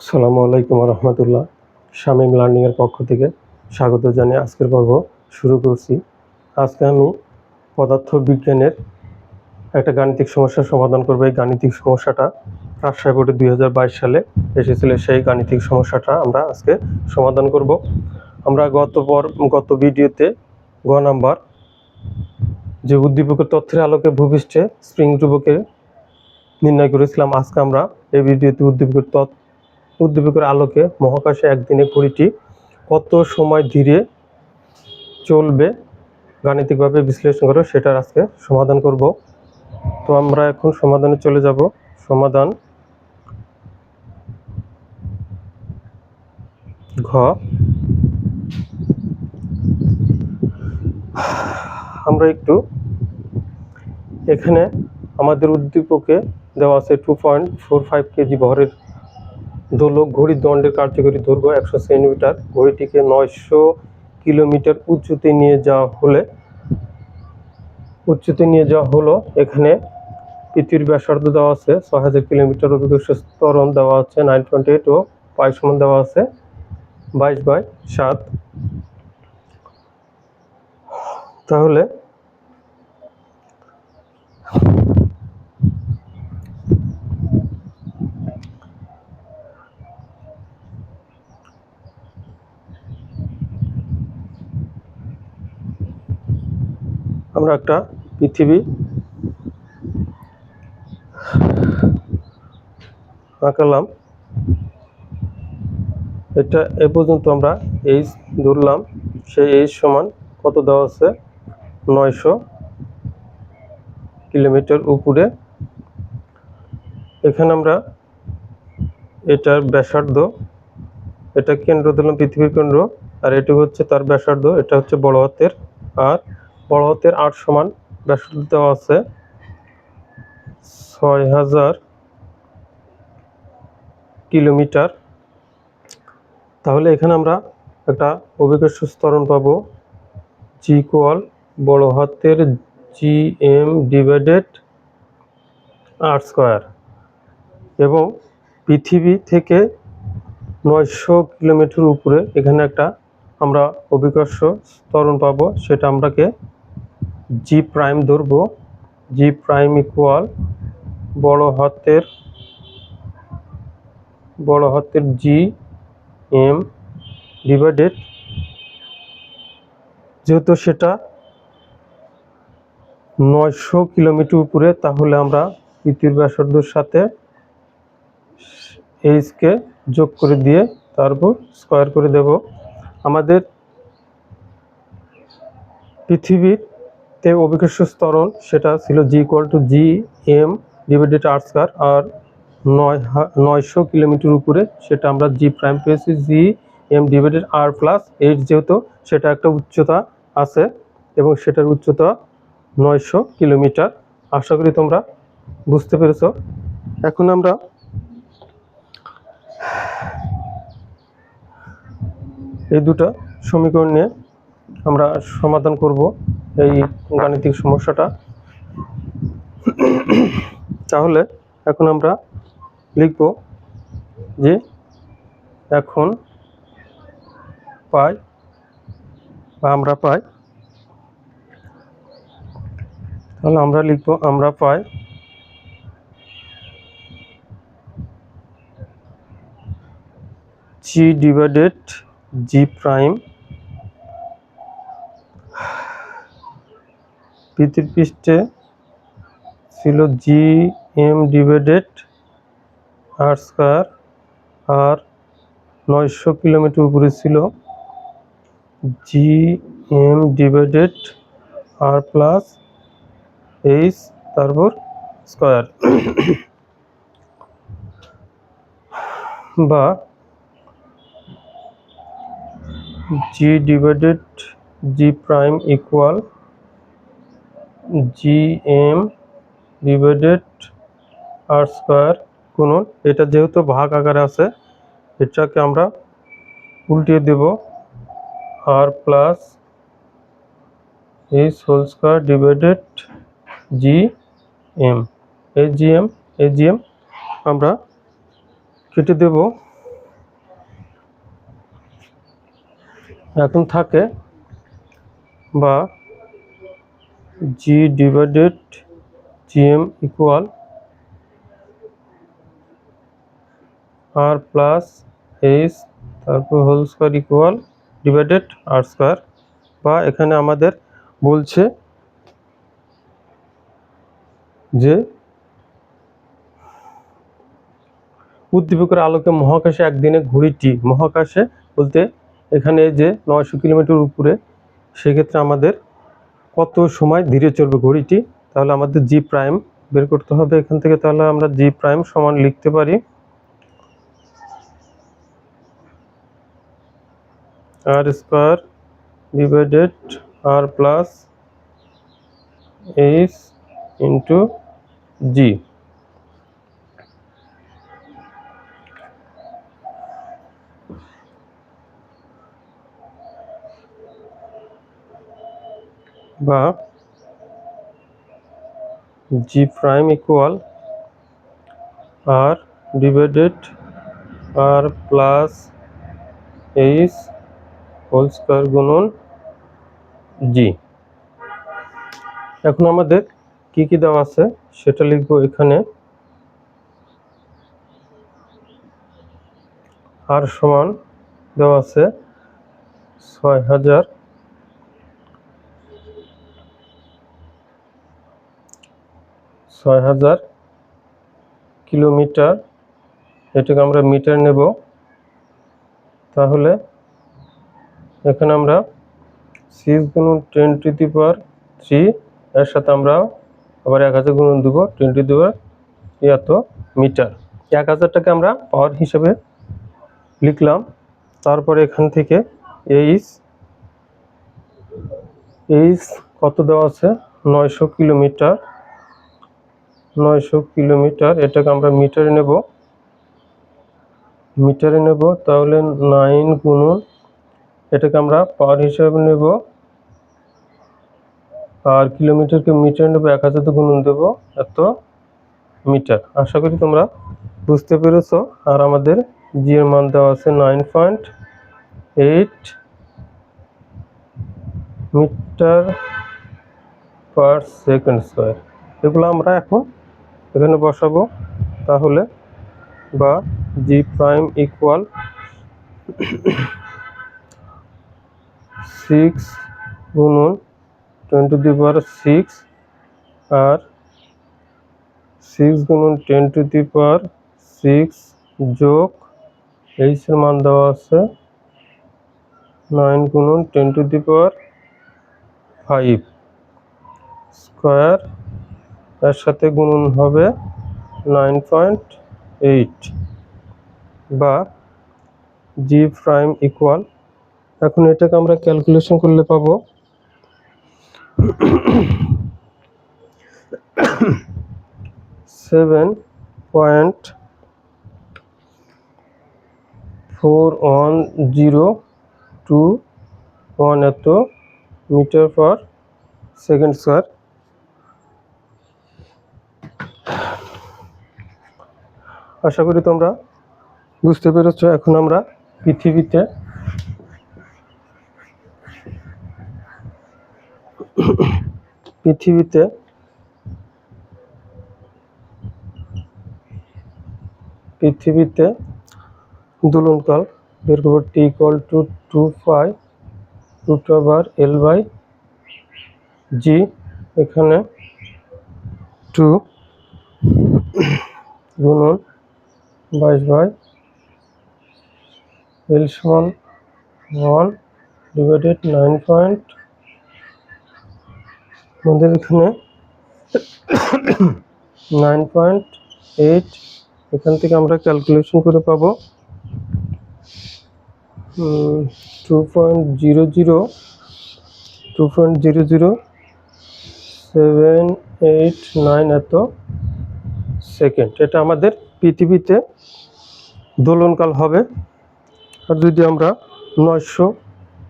আসসালামু আলাইকুম রহমতুল্লাহ। শামীম লার্নিংয়ের পক্ষ থেকে স্বাগত জানিয়ে আজকের পর্ব শুরু করছি। আজকে আমি পদার্থবিজ্ঞানের একটা গাণিতিক সমস্যার সমাধান করব। এই গাণিতিক সমস্যাটা রাজশাহী বোর্ডে 2022 সালে এসেছিল। সেই গাণিতিক সমস্যাটা আমরা আজকে সমাধান করব। আমরা গত ভিডিওতে গ নাম্বার যে উদ্দীপকের তথ্যের আলোকে ভূপৃষ্ঠে স্প্রিং ধ্রুবকে নির্ণয় করেছিলাম। আজকে আমরা এই ভিডিওতে উদ্দীপকের আলোকে মহাকাশে একদিনে ঘড়িটি কত সময় ধীরে চলবে গাণিতিকভাবে বিশ্লেষণ করে সেটার আজকে সমাধান করব। তো আমরা এখন সমাধানে চলে যাব। সমাধান ঘ। আমরা একটু এখানে আমাদের উদ্দীপকে দেওয়া আছে 2.45 কেজি ভরের দোলক ঘড়ির দণ্ডের কার্যকরী দৈর্ঘ্য 100 সেন্টিমিটার। ঘড়িটিকে 900 কিলোমিটার উচ্চতে নিয়ে যাওয়া হলো। এখানে পৃথিবীর ব্যাসার্ধ দেওয়া আছে 6000 কিলোমিটার, অভিকর্ষ ত্বরণ দেওয়া আছে 9.8 ও পাই সমান দেওয়া আছে 22/7। তাহলে আমরা একটা পৃথিবী আঁকালাম। এটা এ পর্যন্ত আমরা এইচ ধরলাম। সেই এইচ সমান কত দেওয়া আছে 900 কিলোমিটার উপরে। এখানে আমরা এটার ব্যাসার্ধ, এটা কেন্দ্র দিলাম পৃথিবীর কেন্দ্র, আর এটি হচ্ছে তার ব্যাসার্ধ। এটা হচ্ছে বড় হাতের আর বড় হাতের 8 সমান ব্যাসার্ধ দেওয়া আছে 6000 কিলোমিটার। তাহলে এখানে আমরা একটা অভিকর্ষ ত্বরণ পাবো জি ইকুয়াল বড় হাতের GM ডিভাইডেড r স্কয়ার, এবং পৃথিবী থেকে 900 কিলোমিটার উপরে এখানে একটা আমরা অভিকর্ষ ত্বরণ পাবো। সেটা আমরাকে জি প্রাইম ধরবো। জি প্রাইম ইকুয়াল বড় হাতের GM ডিভাইডেড, যেহেতু সেটা 900 কিলোমিটার উপরে, তাহলে আমরা পৃথিবীর ব্যাসার্ধের সাথে এইচকে যোগ করে দিয়ে তারপর স্কয়ার করে দেব। আমাদের পৃথিবীতে অভিকর্ষ ত্বরণ সেটা ছিল G equal to GM divided r square, আর 900 কিলোমিটার উপরে সেটা আমরা জি প্রাইম পেয়েছি GM divided r plus H, যেহেতু সেটা একটা উচ্চতা আছে এবং সেটার উচ্চতা 900 কিলোমিটার। আশা করি তোমরা বুঝতে পেরেছ। এখন আমরা এই দুটা সমীকরণ নিয়ে আমরা সমাধান করব এই গাণিতিক সমস্যাটা। তাহলে এখন আমরা লিখব যে এখন আমরা পাই, তাহলে আমরা লিখব আমরা পাই জি ডিভাইডেড জি প্রাইম পৃথিবীর পৃষ্ঠে ছিল GM ডিভাইডেড r স্কয়ার, আর 900 কিলোমিটার উপরে ছিল GM divided r plus H তারপর স্কয়ার, বা G divided G prime equal GM divided r square গুণন, এটা যেহেতু ভাগ আকারে আছে এটাকে আমরা উল্টিয়ে দেব r plus H whole square divided GM। এই GM আমরা কেটে দেব। এখন থাকে বা G divided GM equal R plus H তারপর whole square equal divided R square, বা এখানে আমাদের বলছে যে উদ্দীপকের আলোকে মহাকাশে একদিনে ঘড়িটি, মহাকাশে বলতে এখানে যে 900 কিলোমিটার উপরে, সেক্ষেত্রে আমাদের কত সময় ধীরে চলবে ঘড়িটি, তাহলে আমাদের জি প্রাইম বের করতে হবে এখান থেকে। তাহলে আমরা জি প্রাইম সমান লিখতে পারি আর স্কোয়ার ডিভাইডেড আর প্লাস এইচ ইন্টু জি। বা জি প্রাইম ইকুয়াল আর ডিভাইডেড আর প্লাস এইচ হোল স্কোয়ার গুণন জি। এখন আমাদের কি কি দেওয়া আছে সেটা লিখবো এখানে। আর সমান দেওয়া আছে 6000 কিলোমিটার, এটাকে আমরা মিটার নেব। তাহলে এখানে আমরা 6 গুণন 10⁻³ এর সাথে আমরা আবার 1000 গুণন দেবো 10⁻³ এত মিটার। 1000টাকে আমরা পাওয়ার হিসেবে লিখলাম। তারপরে এখান থেকে এইচ কত দেওয়া আছে 900 কিলোমিটার, 900 কিলোমিটার, এটাকে আমরা মিটারে নেব। তাহলে 9 গুণন, এটাকে আমরা পাওয়ার হিসাবে নেব, আর কিলোমিটারকে মিটার নেব, 1000 গুণন দেব এত মিটার। আশা করি তোমরা বুঝতে পেরেছো। আর আমাদের জি এর মান দেওয়া আছে 9.8 মিটার পার সেকেন্ড স্কোয়ার। এগুলো আমরা এখন এখানে বসাবো। তাহলে বা জি প্রাইম ইকুয়াল 6 গুণন 10⁻⁶ আর 6 গুণন 10⁻⁶ যোগ এইচ এর মান দেওয়া আছে 9 গুণন 10⁵ স্কোয়ার, এর সাথে গুণন হবে 9.8 বা জি প্রাইম ইকুয়াল। এখন এটাকে আমরা ক্যালকুলেশন করলে পাবো 7.41021 এত মিটার পার সেকেন্ড স্কোয়ার। আশা করি তোমরা বুঝতে পেরেছ। এখন আমরা পৃথিবীতে দোলনকাল বের করব। T equal to 2π√L/G। এখানে 2 গুণন 22/L সমান 1 ডিভাইডেড 9. আমাদের এখানে 9.8, এখান থেকে আমরা ক্যালকুলেশন করে পাবো 2.00789 এত সেকেন্ড। এটা আমাদের পৃথিবীতে দোলনকাল হবে। আর যদি আমরা 900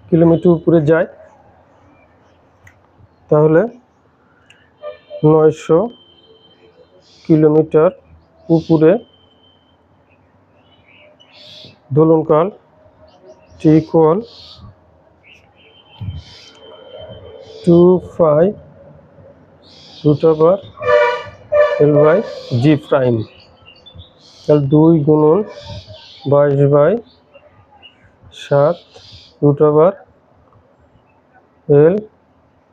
কিলোমিটার উপরে যাই, তাহলে 900 কিলোমিটার উপরে দোলনকাল টি ইকুয়াল 2π√L/g প্রাইম। তাহলে 2 গুণন 22/7 √L।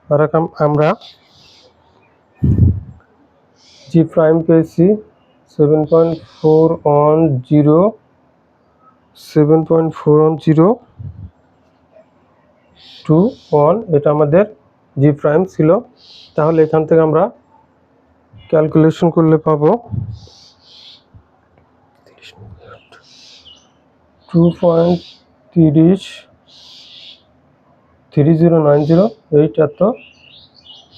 আর আমরা জি প্রাইম পেয়েছি 7.410 এটা আমাদের জি প্রাইম ছিল। তাহলে এখান থেকে আমরা ক্যালকুলেশন করলে পাবো 2.3090 এইট এত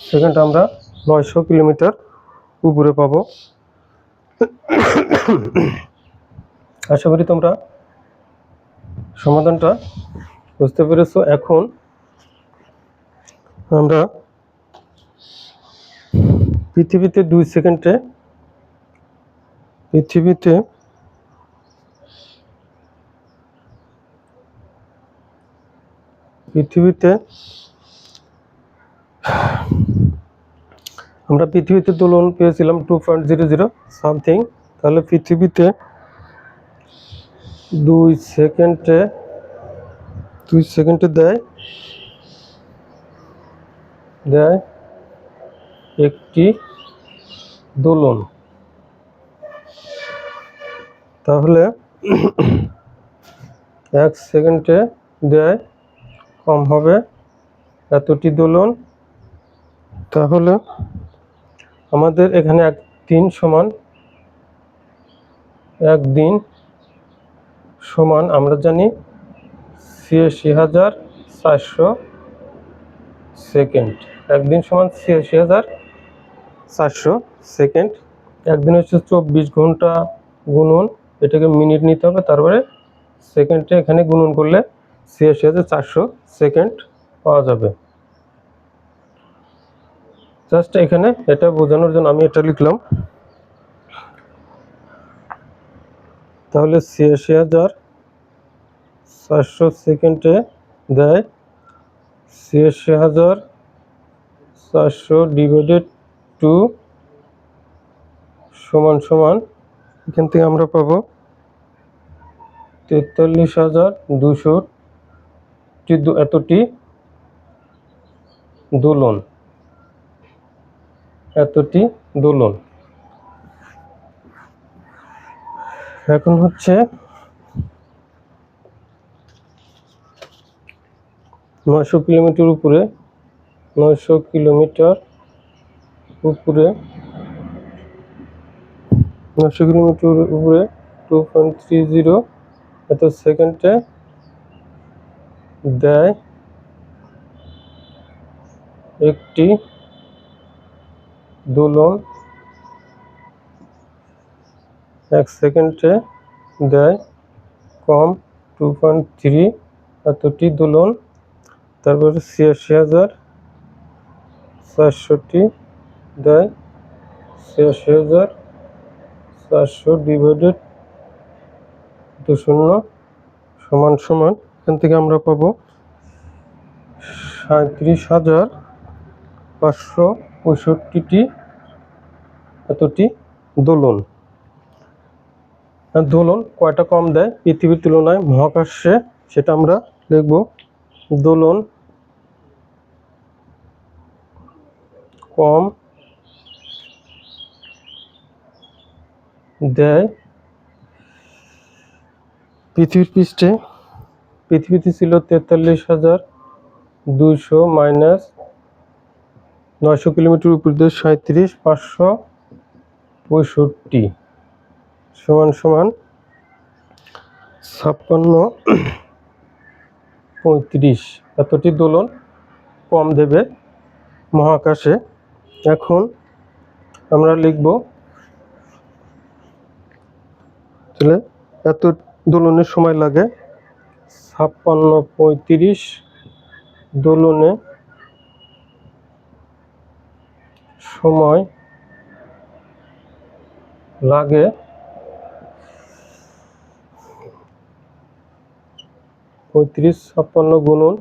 সেকেন্ড আমরা 900 কিলোমিটার উপরে পাবো। আশা করি তোমরা সমাধানটা বুঝতে পেরেছো। এখন আমরা পৃথিবীতে 2 সেকেন্ডে আমরা পৃথিবীতে দোলন পেয়েছিলাম 2.00 সামথিং। তাহলে পৃথিবীতে 2 সেকেন্ডে দেয় একটি দোলন। তাহলে 1 সেকেন্ডে দেয় কম হবে এতটি দোলন। তাহলে আমাদের এখানে একদিন সমান আমরা জানি ৮৬,৪০০ সেকেন্ড। একদিন সমান ৮৬,৪০০ সেকেন্ড। একদিন হচ্ছে 24 ঘন্টা গুণন, এটাকে মিনিট নিতে হবে, তারপরে সেকেন্ডে এখানে গুণন করলে ৮৬,৪০০ সেকেন্ড পাওয়া যাবে। জাস্ট এখানে এটা বোঝানোর জন্য আমি এটা লিখলাম। তাহলে ৮৬,৪০০ সেকেন্ডে দেয় ৮৬,৪০০/2 সমান এখান থেকে আমরা পাবো ৪৩,২০০ এতটি দোলন। এখন হচ্ছে ৯০০ কিলোমিটার উপরে 2.30 এত সেকেন্ডে দেয় একটি দোলন। 1 সেকেন্ডে দেয় কম 2.3 এতটি দোলন। তারপরে ৮৬,৪০০টি দেয় ৮৬,৪০০/2 সমান এখান থেকে আমরা পাবো ৩৭,৫৬৫টি এতটি দোলন। দোলন কয়টা কম দেয় পৃথিবীর তুলনায় মহাকাশে, সেটা আমরা লিখব। দোলন কম দেয় পৃথিবীর পৃষ্ঠে। পৃথিবীতে ছিল ৪৩,২০০ মাইনাস ৯০০ কিলোমিটার উপর দিয়ে ৩৭,৫৬৫ সমান ৫৬,৩৫ এতটি দোলন কম দেবে মহাকাশে। এখন আমরা লিখব তাহলে এত দোলনের সময় লাগে ৫৬,৩৫ দোলনে সময় লাগে ৩৫ ৫৬ গুণন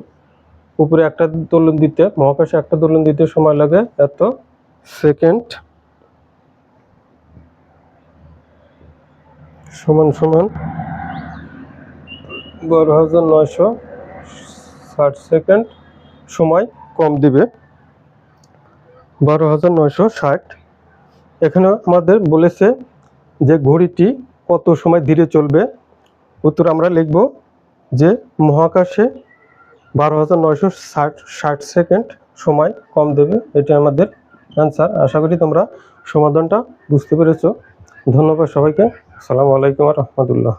উপরে একটা দোলন দিতে, মহাকাশে একটা দোলন দিতে সময় লাগে এত সেকেন্ড, সমান সমান 12,960 সেকেন্ড সময় কম দিবে। 12,960। এখানে আমাদের বলেছে যে ঘড়িটি কত সময় ধীরে চলবে। উত্তর আমরা লিখব যে মহাকাশে 12,960 সেকেন্ড সময় কম দেবে, এটা আমাদের অ্যান্সার। আশা করি তোমরা সমাধানটা বুঝতে পেরেছো। ধন্যবাদ সবাইকে। আসসালামু আলাইকুম ওয়া রাহমাতুল্লাহ।